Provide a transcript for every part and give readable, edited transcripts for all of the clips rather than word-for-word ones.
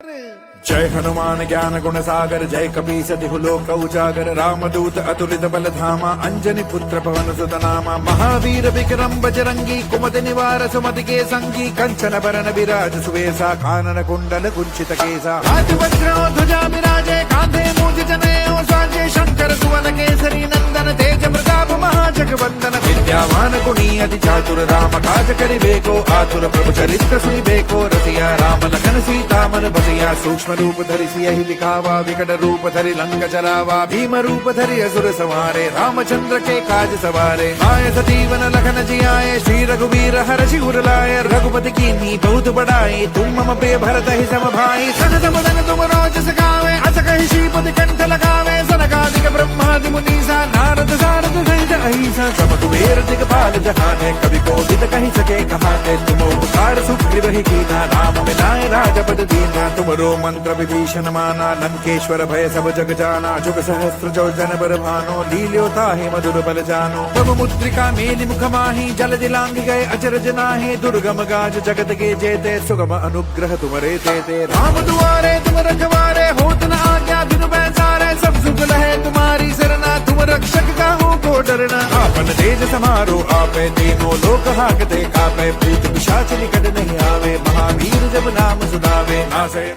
जय हनुमान ज्ञान गुण सागर जय कपीस तिहु लोक उजागर रामदूत अतुलित बल धामा अंजनी पुत्र पवन सुत नामा महावीर विक्रम बजरंगी कुमति निवार सुमति के संगी कंचन बरन विराज सुवेसा कानन कुंडल कुंचित केसा हाथ वज्र ध्वजा विराजे कांधे मूज जनेऊ साजे शंकर सुवन केसरी नंदन तेज प्रताप महाजगवंदन विद्यावान गुणी अति चातुर राम काज करिबेको आतुर प्रभु चरित्र सुनिबेको रसिया राम लखन सीता मन बसिया सूक्ष्म रूप धरि सियहि दिखावा विकट रूप धरि लंक जलावा भीम रूप धरि असुर संहारे रामचंद्र के काज सवारे आए सजीवन लखन जियाए श्री रघुवीर हर्षि उर लाए रघुपति कीन्ही बहुत बड़ाई तुम मम प्रिय भरत ही सम भाई सनत मदन तुम रोज सखावे अस कहि श्रीपति कंठ लगावे सनकादिक ब्रह्मादि मुनीसा नारद सारद सहित अहिसा सब कुबेर दिगपाल जहाने कवि कोविद कहि सके कहाते तुम उपकार सुग्रीव ही कीना राम मिलाए राजपद दीना तुमरो मंत्र विभीषण माना लंकेश्वर भय सब जग जाना जुग सहस्त्र जो जन बर भानो लील्योता ही मधुर बल जानो तब मुद्रिका मेलि मुख माही जल दिलांग गए अचरज नाहि दुर्गम गाज जगत के जेते सुगम अनुग्रह तुमरे तेते राम दुआरे तुम रखवारे होत न आज्ञा बिनु पैसारे सब सुख लहे तुम्हारी सरना तुम रक्षक काहू को डरना आपन तेज समारो आपे तीनों लोक हाकते कापे भूत पिशाच निकट नहीं आवे महावीर जब नाम सुनावे नासे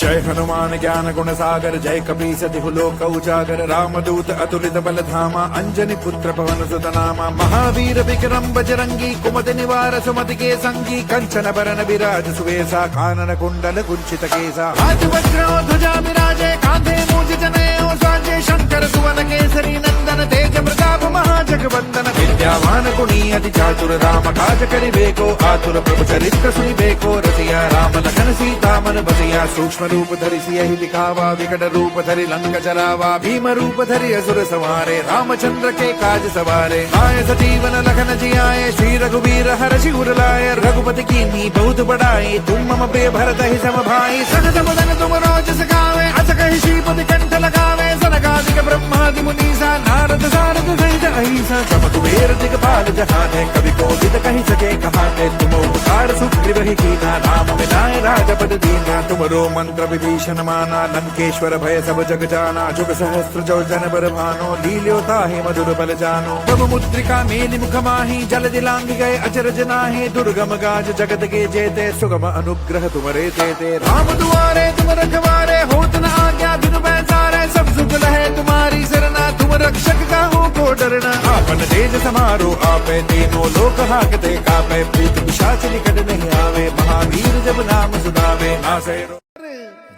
जय हनुमान ज्ञान गुण सागर जय कपीस तिहु लोक उजागर रामदूत अतुलित बल धामा अंजनी पुत्र पवन सुत नामा महावीर विक्रम बजरंगी कुमति निवार सुमति के संगी कंचन बरन विराज सुवेसा कानन कुंडल कुंचित केसा हाथ वज्र ध्वजा विराजे कांधे मूज जनेऊ साजे शंकर सुवन केसरी नंदन तेज प्रताप महाजगवंदन विद्यावान गुणी अति चातुर राम काज करिबेको आतुर प्रभु चरित्र सुनिबेको रसिया राम लखन सीता मन बसिया सूक्ष्म रूप धरि सियहि दिखावा विकट रूप धरि लंक जलावा भीम रूप धरि असुर संहारे रामचंद्र के काज सवारे आए सजीवन लखन जियाए श्री रघुवीर हर्षि उर लाए रघुपति कीन्ही बहुत बड़ाई तुम मम प्रिय भरत ही सम भाई सनत मदन तुम रोज सखावे अस कहि श्रीपति कंठ लगावे सनकादिक ब्रह्मादि मुनीसा नारद सारद सहित अहिसा सब कुबेर दिगपाल जहाने कवि कोविद कहि सके कहाते तुम उपकार सुग्रीव ही कीना राम मिलाए राजपद दीना तुमरो मंत्र विभीषण माना लंकेश्वर भय सब जग जाना जुग सहस्त्र जो जन बर भानो लील्योता ही मधुर बल जानो तब मुद्रिका मेलि मुख माही जल दिलांग गए अचरज नाहि दुर्गम गाज जगत के जेते सुगम अनुग्रह तुमरे तेते राम दुआरे तुम रखवारे होत न आज्ञा बिनु पैसारे सब सुख लहे तुम्हारी सरना तुम रक्षक काहू को डरना आपन तेज समारो आपे तीनों लोक हाकते कापे भूत पिशाच निकट नहीं आवे महावीर जब नाम सुनावे नासे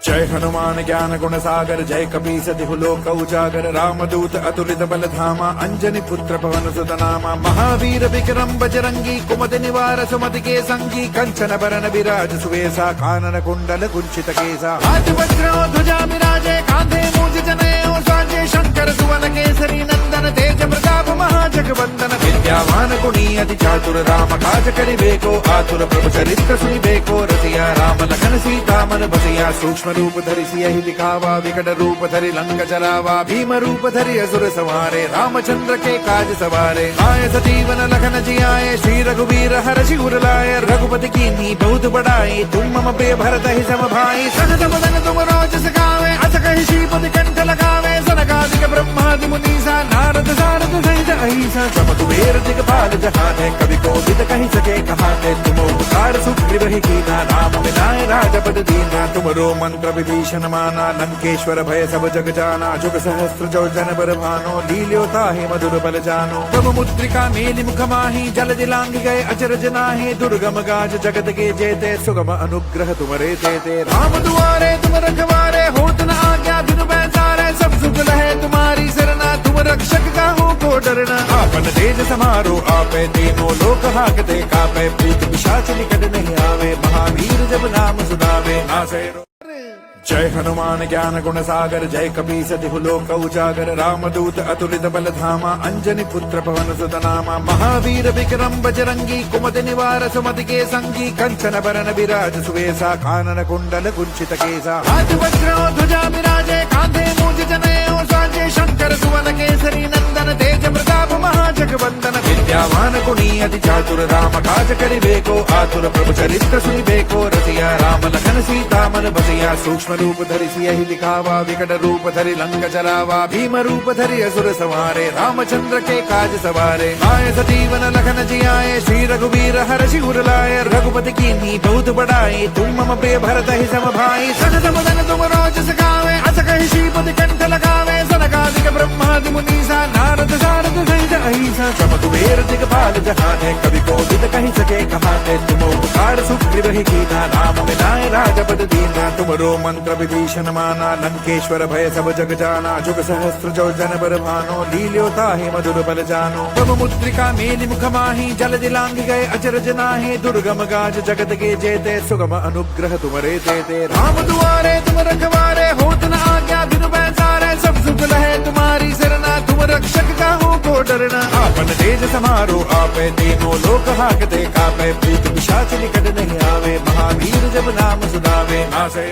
जय हनुमान ज्ञान गुण सागर जय कपीस तिहु लोक उजागर रामदूत अतुलित बल धामा अंजनी पुत्र पवन सुत नामा महावीर विक्रम बजरंगी कुमति निवार सुमति के संगी कंचन बरन विराज सुवेसा कानन कुंडल कुंचित केसा हाथ वज्र ध्वजा विराजे कांधे मूज जनेऊ साजे शंकर सुवन केसरी नंदन तेज प्रताप महाजगवंदन विद्यावान गुणी अति चातुर राम काज करिबेको आतुर प्रभु चरित्र सुनिबेको रसिया राम लखन सीता मन बसिया सूक्ष्म रूप धरि सियहि दिखावा विकट रूप धरि लंक जलावा भीम रूप धरि असुर संहारे रामचंद्र के काज सवारे आए सजीवन लखन जियाए श्री रघुवीर हर्षि उर लाए रघुपति कीन्ही बहुत बड़ाई तुम मम प्रिय भरत ही सम भाई सनत मदन तुम रोज सखावे अस कहि श्रीपति कंठ लगावे सनकादिक ब्रह्मादि मुनीसा नारद सारद सहित अहिसा सब कुबेर दिगपाल जहाने कवि कोविद कहि सके कहाते तुम उपकार सुग्रीव ही कीना राम मिलाए राजपद दीना तुमरो मंत्र विभीषण माना लंकेश्वर भय सब जग जाना जुग सहस्त्र जो जन बर भानो लील्योता ही मधुर बल जानो तब मुद्रिका मेलि मुख माही जल दिलांग गए अचरज नाहि दुर्गम गाज जगत के जेते सुगम अनुग्रह तुमरे तेते राम दुआरे तुम रखवारे होत न आज्ञा बिनु पैसारे सब सुख लहे तुम्हारी सरना तुम रक्षक काहू को डरना आपन तेज समारो आपे तीनों लोक हाकते कापे भूत पिशाच निकट नहीं आवे महावीर जब नाम सुनावे नासे जय हनुमान ज्ञान गुण सागर जय कपीस तिहु लोक उजागर रामदूत अतुलित बल धामा अंजनी पुत्र पवन सुत नामा महावीर विक्रम बजरंगी कुमति निवार सुमति के संगी कंचन बरन विराज सुवेसा कानन कुंडल कुंचित केसा हाथ वज्र ध्वजा विराजे कांधे मूज जनेऊ साजे शंकर सुवन केसरी नंदन तेज प्रताप महाजगवंदन विद्यावान गुणी अति चातुर राम काज करिबेको आतुर प्रभु चरित्र सुनिबेको रसिया राम लखन सीता मन बसिया सूक्ष्म रूप धरि सियहि दिखावा विकट रूप धरि लंक जरावा भीम रूप धरि असुर संहारे रामचंद्र के काज सवारे आए सजीवन लखन जियाए श्री रघुवीर हर्षि उर लाए रघुपति कीन्ही बहुत बड़ाई तुम मम प्रिय भरत ही सम भाई सनत मदन तुम रोज सखावे अस कहि श्रीपति कंठ लगावे सनकादिक ब्रह्मादि मुनीसा नारद सारद सहित अहिसा सम कुबेर दिगपाल जहान है कवि कोविद कहि सके कहाते तुम उपकार सुग्रीव ही कीना राम मिलाए राजपद दीना तुमरो मंत्र विभीषण माना लंकेश्वर भय सब जग जाना जुग सहस्त्र जो जन बर भानो लील्योता ही मधुर बल जानो तब मुद्रिका मेलि मुख माही जल दिलांग गए अचरज नाहि दुर्गम गाज जगत के जेते सुगम अनुग्रह तुमरे देते राम दुआरे तुम रखवारे होत न आज्ञा बिनु पैसारे सब सुख लहे तुम्हारी सरना तुम रक्षक काहू को डरना आपन तेज समारो आपे तीनों लोक हाकते कापे भूत पिशाच निकट नहीं आवे महावीर जब नाम सुनावे नासे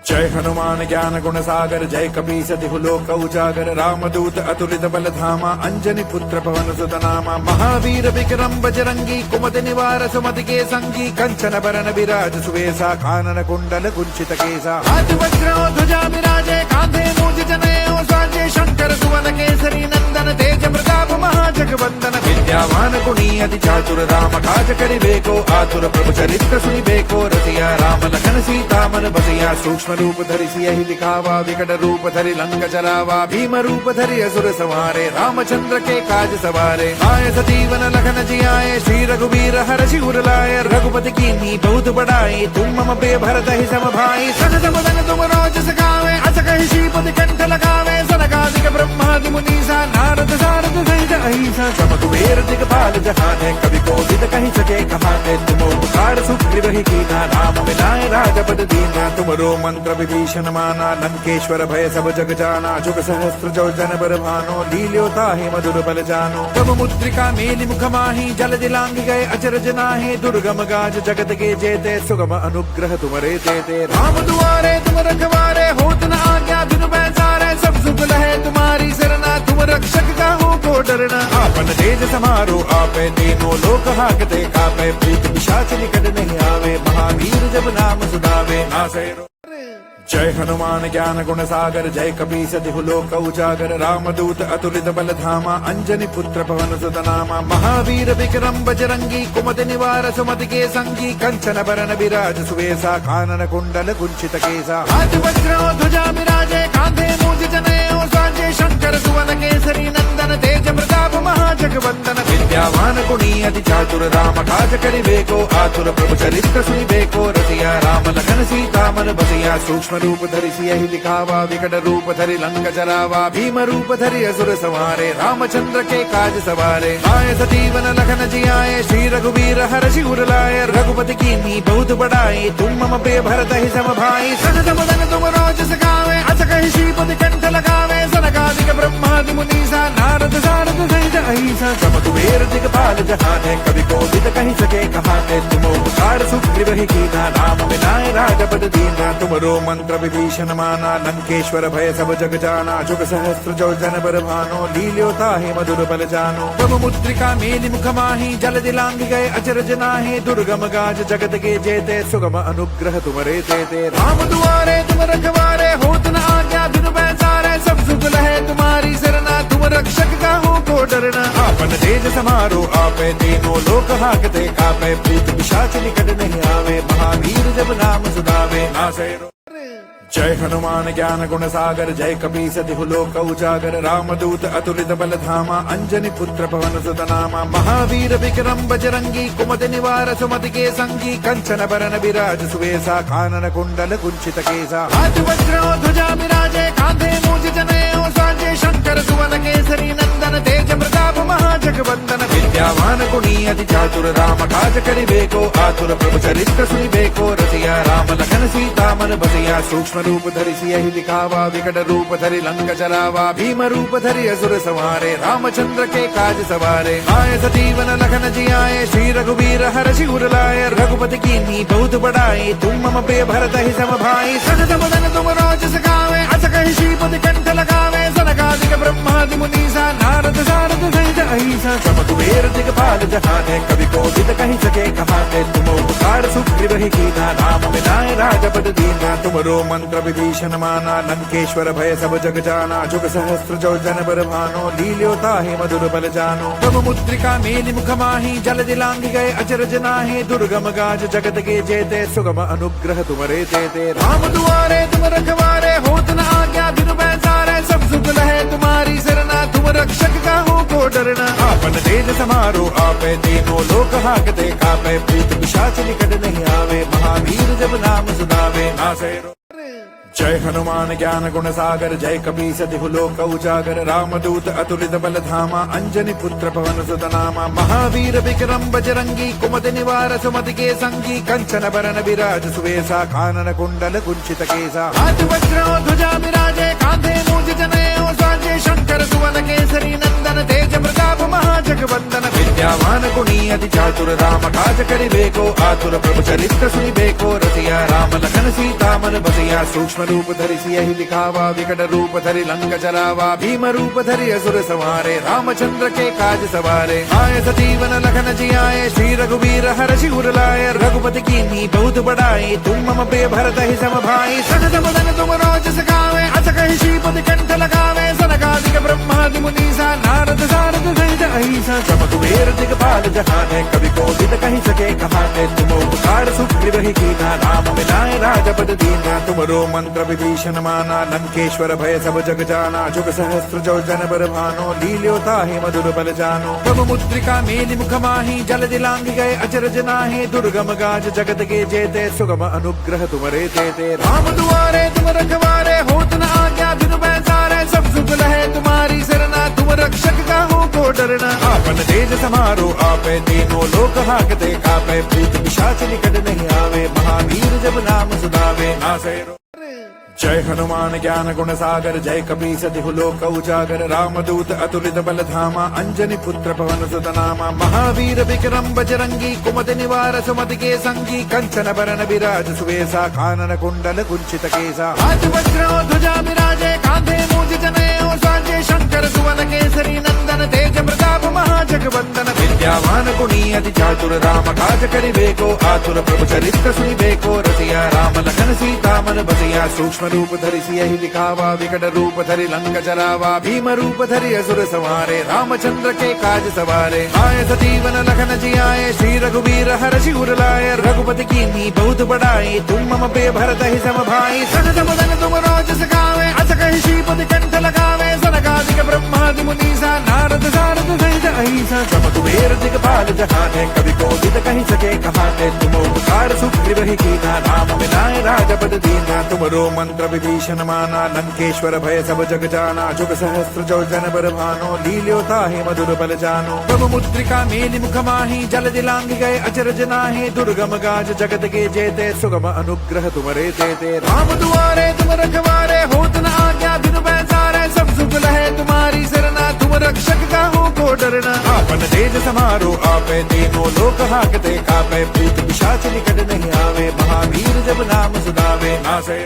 जय हनुमान ज्ञान गुण सागर जय कपीस तिहु लोक उजागर रामदूत अतुलित बल धामा अंजनी पुत्र पवन सुत नामा महावीर विक्रम बजरंगी कुमति निवार सुमति के संगी कंचन बरन विराज सुवेसा कानन कुंडल कुंचित केसा हाथ वज्र ध्वजा विराजे कांधे मूज जनेऊ साजे शंकर सुवन केसरी नंदन तेज प्रताप महाजगवंदन विद्यावान गुणी अति चातुर राम काज करिबेको आतुर प्रभु चरित्र सुनिबेको रसिया राम लखन सीता मन बसिया सूक्ष्म रूप धरि सियहि दिखावा विकट रूप धरि लंक जरावा भीम रूप धरि असुर संहारे रामचंद्र के काज सवारे आए सजीवन लखन जियाए श्री रघुवीर हर्षि उर लाए रघुपति कीन्ही बहुत बड़ाई तुम मम प्रिय भरत ही सम भाई सनत मदन तुम रोज सखावे अस कहि श्रीपति कंठ लगावे सनकादिक ब्रह्मादि मुनीसा नारद सारद सहित अहिसा सम कुबेर दिगपाल जहान है कवि कोविद कहि सके कहाते तुम उपकार सुग्रीव ही कीना राम मिलाए राजपद दीना तुमरो मंत्र विभीषण माना लंकेश्वर भय सब जग जाना जुग सहस्त्र जो जन बर भानो लील्योता ही मधुर बल जानो तब मुद्रिका मेलि मुख माही जल दिलांग गए अचरज नाहि दुर्गम गाज जगत के जेते सुगम अनुग्रह तुमरे देते राम दुआरे तुम रखवारे होत न आज्ञा बिनु पैसारे सब सुख लहे तुम्हारी सरना तुम रक्षक काहू को डरना आपन तेज समारो आपे तीनों लोक हाकते कापे भूत पिशाच निकट नहीं आवे महावीर जब नाम सुनावे नासे जय हनुमान ज्ञान गुण सागर जय कपीस तिहु लोक उजागर रामदूत अतुलित बल धामा अंजनी पुत्र पवन सुत नामा महावीर विक्रम बजरंगी कुमति निवार सुमति के संगी कंचन बरन विराज सुवेसा कानन कुंडल कुंचित केसा हाथ वज्र ध्वजा विराजे कांधे मूज जनेऊ साजे शंकर सुवन केसरी नंदन तेज प्रताप महाजगवंदन विद्यावान गुणी अति चातुर राम काज करिबेको आतुर प्रभु चरित्र सुनिबेको रसिया राम लखन सीता मन बसिया सूक्ष्म रूप धरि सियहि दिखावा विकट रूप धरि लंक जरावा भीम रूप धरि असुर संहारे रामचंद्र के काज सवारे आए सजीवन लखन जियाए श्री रघुवीर हर्षि उर लाए रघुपति कीन्ही बहुत बड़ाई तुम मम प्रिय भरत ही सम भाई सनत मदन तुम रोज सखावे अस कहि श्रीपति कंठ लगावे सनकादिक ब्रह्मादि मुनीसा नारद सारद सहित अहिसा सम कुबेर दिगपाल जहान है कवि कोविद कहि सके कहाते तुम उपकार सुग्रीव ही कीना राम मिलाए राजपद दीना तुमरो मंत्र विभीषण माना लंकेश्वर भय सब जग जाना जुग सहस्त्र जो जन बर भानो लील्योता ही मधुर बल जानो तब मुद्रिका मेलि मुख माही जल दिलांग गए अचरज नाहि दुर्गम गाज जगत के जेते सुगम अनुग्रह तुमरे देते राम दुआरे तुम रखवारे होत न आज्ञा बिनु पैसारे सब सुख लहे तुम्हारी सरना तुम रक्षक काहू को डरना आपन तेज समारो आपे तीनों लोक हाकते कापे भूत पिशाच निकट नहीं आवे महावीर जब नाम सुनावे नासे जय हनुमान ज्ञान गुण सागर जय कपीस तिहु लोक उजागर रामदूत अतुलित बल धामा अंजनी पुत्र पवन सुत नामा महावीर विक्रम बजरंगी कुमति निवार सुमति के संगी कंचन बरन विराज सुवेसा कानन कुंडल कुंचित केसा हाथ वज्र ध्वजा विराजे कांधे मूज जनेऊ साजे शंकर सुवन केसरी नंदन तेज प्रताप महाजगवंदन विद्यावान गुणी अति चातुर राम काज करिबेको आतुर प्रभु चरित्र सुनिबेको रसिया राम लखन सीता मन बसिया सूक्ष्म रूप धरि सियहि दिखावा विकट रूप धरि लंक जरावा भीम रूप धरि असुर संहारे रामचंद्र के काज सवारे आए सजीवन लखन जियाए श्री रघुवीर हर्षि उर लाए रघुपति कीन्ही बहुत बड़ाई तुम मम प्रिय भरत ही सम भाई सनत मदन तुम रोज सखावे अस कहि श्रीपति कंठ लगावे सनकादिक सनकादिक ब्रह्मादि मुनीसा नारद सारद सहित अहिसा सम कुबेर दिगपाल जहान है कवि को विद कहीं सके कहाते तुम उपकार सुग्रीव ही कीना राम विनाय राजपद दीना तुमरो मंत्र विभीषण माना लंकेश्वर भय सब जग जाना जुग सहस्त्र जो जन बर भानो लील्योता ही मधुर बल जानो तब मुद्रिका मेलि मुख माही जल दिलांग गए अचरज नाहि दुर्गम गाज जगत के जेते सुगम अनुग्रह तुमरे तेते राम दुआरे तुम रखवारे होत न आज्ञा बिनु पैसारे सब सुख लहे तुम्हारी सरना तुम रक्षक का हो को डरना आपन तेज समारो आपे तीनों लोक हाकते कापे प्रीत पिशाच निकट नहीं आवे महावीर जब नाम सुनावे नासे जय हनुमान ज्ञान गुण सागर जय कपीस तिहु लोक उजागर रामदूत अतुलित बल धामा अंजनी पुत्र पवन सुत नामा महावीर विक्रम बजरंगी कुमति निवार सुमति के संगी कंचन बरन विराज सुवेसा कानन कुंडल कुंचित केसा हाथ वज्र ध्वजा विराजे कांधे मूज जनेऊ साजे शंकर सुवन केसरी नंदन तेज प्रताप महाजगवंदन विद्यावान गुणी अति चातुर राम काज करिबेको आतुर प्रभु चरित्र सुनिबेको रसिया राम लखन सीता मन बसिया सूक्ष्म रूप धरि सियहि दिखावा विकट रूप धरि लंक जरावा भीम रूप धरि असुर संहारे रामचंद्र के काज सवारे आए सजीवन लखन जियाए श्री रघुवीर हर्षि उर लाए रघुपति कीन्ही बहुत बड़ाई तुम मम प्रिय भरत ही सम भाई सजत बदन तुम रोज सखावे अस कहि श्रीपति कंठ लगावे सनकादिक ब्रह्मादि मुनीसा नारद सारद सहित अहिसा सम कुबेर दिगपाल जहान है कवि को विद कहीं सके कहाते तुम उपकार सुग्रीव ही कीना राम विनाय राजपद दीना तुमरो मंत्र विभीषण माना लंकेश्वर भय सब जग जाना जुग सहस्त्र जो जन बर भानो लील्योता ही मधुर बल जानो तब मुद्रिका मेलि मुख माही जल दिलांग गए अचरज नाहि दुर्गम गाज जगत के जेते सुगम अनुग्रह तुमरे तेते राम दुआरे तुम रखवारे होत न आज्ञा बिनु पैसारे सब सुख लहे तुम्हारी सरना तुम रक्षक का हो को डरना आपन तेज समारो आपे तीनों लोक हाकते कापे प्रीत पिशाच निकट नहीं आवे महावीर जब नाम सुनावे नासे जय हनुमान ज्ञान गुण सागर जय कपीस तिहु लोक उजागर रामदूत अतुलित बल धामा अंजनी पुत्र पवन सुत नामा महावीर विक्रम बजरंगी कुमति निवार सुमति के संगी कंचन बरन विराज सुवेसा कानन कुंडल कुंचित केसा हाथ वज्र ध्वजा विराजे कांधे मूज जनेऊ साजे शंकर सुवन केसरी नंदन तेज प्रताप महाजगवंदन विद्यावान गुणी अति चातुर राम काज करिबेको आतुर प्रभु चरित्र सुनिबेको रसिया राम लखन सीता मन बसिया सूक्ष्म रूप धरि सियहि दिखावा विकट रूप धरि लंक जरावा भीम रूप धरि असुर संहारे रामचंद्र के काज सवारे आए सजीवन लखन जियाए श्री रघुवीर हर्षि उर लाए रघुपति कीन्ही बहुत बड़ाई तुम मम प्रिय भरत ही सम भाई सजत बदन तुम रोज सखावे अस कहि श्रीपति कंठ लगावे सनकादिक ब्रह्मादि मुनीसा नारद सारद सहित अहिसा सम कुबेर दिगपाल जहान है कवि को विद कहीं सके कहाते तुम उपकार सुग्रीव ही कीना राम विनाय राजपद दीना तुमरो मंत्र विभीषण माना लंकेश्वर भय सब जग जाना जुग सहस्त्र जो जन बर भानो लील्योता ही मधुर बल जानो तब मुद्रिका मेलि मुख माही जल दिलांग गए अचरज नाहि दुर्गम गाज जगत के जेते सुगम अनुग्रह तुमरे तेते राम दुआरे तुम रखवारे होत न आज्ञा बिनु पैसारे सब सुख लहे तुम्हारी सरना तुम रक्षक का हो को डरना आपन तेज समारो आपे तीनों लोक हाकते कापे प्रीत पिशाच निकट नहीं आवे महावीर जब नाम सुनावे नासे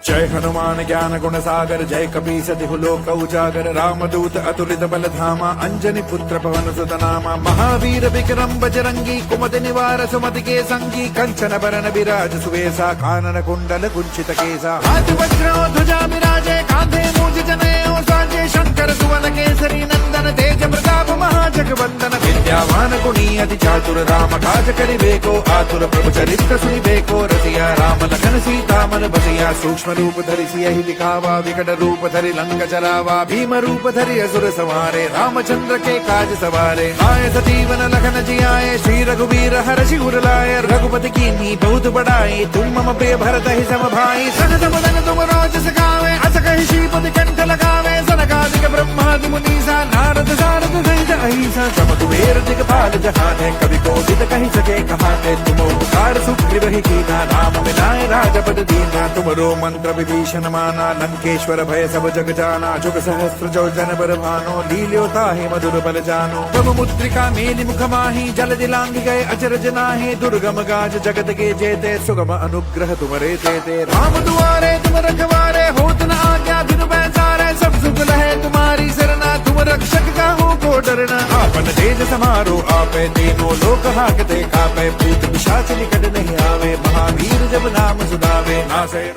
जय हनुमान ज्ञान गुण सागर जय कपीस तिहु लोक उजागर रामदूत अतुलित बल धामा अंजनी पुत्र पवन सुत नामा महावीर विक्रम बजरंगी कुमति निवार सुमति के संगी कंचन बरन विराज सुवेसा कानन कुंडल कुंचित केसा हाथ वज्र ध्वजा विराजे कांधे मूज जनेऊ साजे शंकर सुवन केसरी नंदन तेज प्रताप महाजगवंदन विद्यावान गुणी अति चातुर राम काज करिबेको आतुर प्रभु चरित्र सुनिबेको रसिया राम लखन सीता मन बसिया सूक्ष्म रूप धरि सियहि दिखावा विकट रूप धरि लंक जरावा भीम रूप धरि असुर संहारे रामचंद्र के काज सवारे आए सजीवन लखन जियाए श्री रघुवीर हर्षि उर लाए रघुपति कीन्ही बहुत बड़ाई तुम मम प्रिय भरत ही सम भाई सजत बदन तुम रोज सखावे अस कहि श्रीपति कंठ लगावे सनकादिक ब्रह्मादि मुनीसा नारद सारद सहित अहिसा सम कुबेर दिगपाल जहान है कवि को विद कहीं सके कहाते तुम उपकार सुग्रीव ही कीना राम विनाय राजपद दीना तुमरो मंत्र विभीषण माना लंकेश्वर भय सब जग जाना जुग सहस्त्र जो जन बर भानो लील्योता ही मधुर बल जानो तब मुद्रिका मेलि मुख माही जल दिलांग गए अचरज नाहि दुर्गम गाज जगत के जेते सुगम अनुग्रह तुमरे तेते राम दुआरे तुम रखवारे होत न आज्ञा बिनु पैसारे सब सुख लहे तुम्हारी सरना, तुम रक्षक काहू को डरना। आपन तेज समारो आपे, तीनों लोक हाकते कापे। भूत पिशाच निकट नहीं आवे, महावीर जब नाम सुनावे। नासे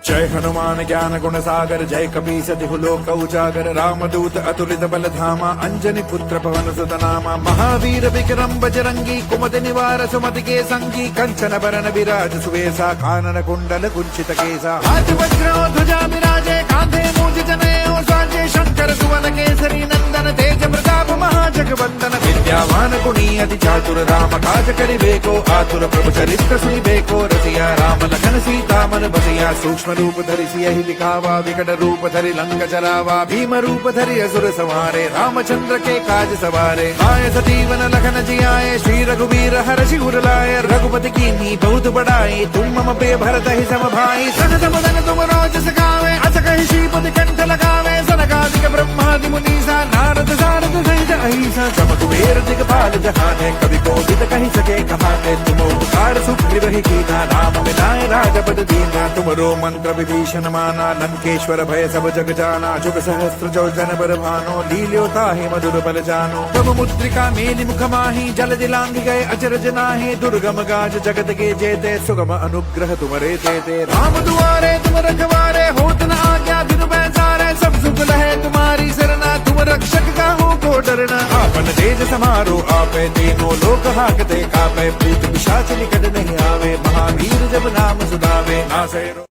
जय हनुमान ज्ञान गुण सागर, जय कपीस तिहु लोक उजागर। रामदूत अतुलित बल धामा, अंजनी पुत्र पवन सुत नामा। महावीर विक्रम बजरंगी, कुमति निवार सुमति के संगी। कंचन बरन विराज सुवेसा, कानन कुंडल कुंचित केसा। हाथ वज्र ध्वजा विराजे, कांधे मूज जनेऊ साजे। शंकर सुवन केसरी नंदन, तेज प्रताप महाजगवंदन। विद्यावान गुणी अति चातुर, राम काज करिबेको आतुर। प्रभु चरित्र सुनिबेको रसिया, राम लखन सीता मन बसिया। सूक्ष्म रूप धरि सियहि दिखावा, विकट रूप धरि लंक जरावा। भीम रूप धरि असुर संहारे, रामचंद्र के काज सवारे। आए सजीवन लखन जियाए, श्री रघुवीर हर्षि उर लाए। रघुपति कीन्ही बहुत बड़ाई, तुम मम प्रिय भरत ही सम भाई। सहज बदन तुम रोज सखावे, अस कहि श्रीपति कंठ लगावे। सनकादिक ब्रह्मादि मुनीसा, नारद सारद सहित अहिसा। सम कुबेर दिगपाल जहाने, कवि कोविद कहि सके कहाने। तुम उपकार सुग्रीव ही कीना, राम मिलाए राजपद दीना। तुमरो मंत्र विभीषण माना, लंकेश्वर भय सब जग जाना। जुग सहस्त्र जो जन बर भानो, लील्यो ताहि मधुर बल जानो। तब मुद्रिका मेलि मुख माहि, जल दिलांग गए अचरज नाहि। दुर्गम गाज जगत के जेते, सुगम अनुग्रह तुमरे तेते। राम दुआरे तुम रखवारे, होत न आज्ञा बिनु पैसारे। सब सुख लहे तुम्हारी सरना, तुम रक्षक काहू को डरना। आपन तेज समारो आपे, तीनों लोक हाकते कापे। भूत पिशाच निकट नहीं आवे, महावीर जब नाम सुनावे। नासे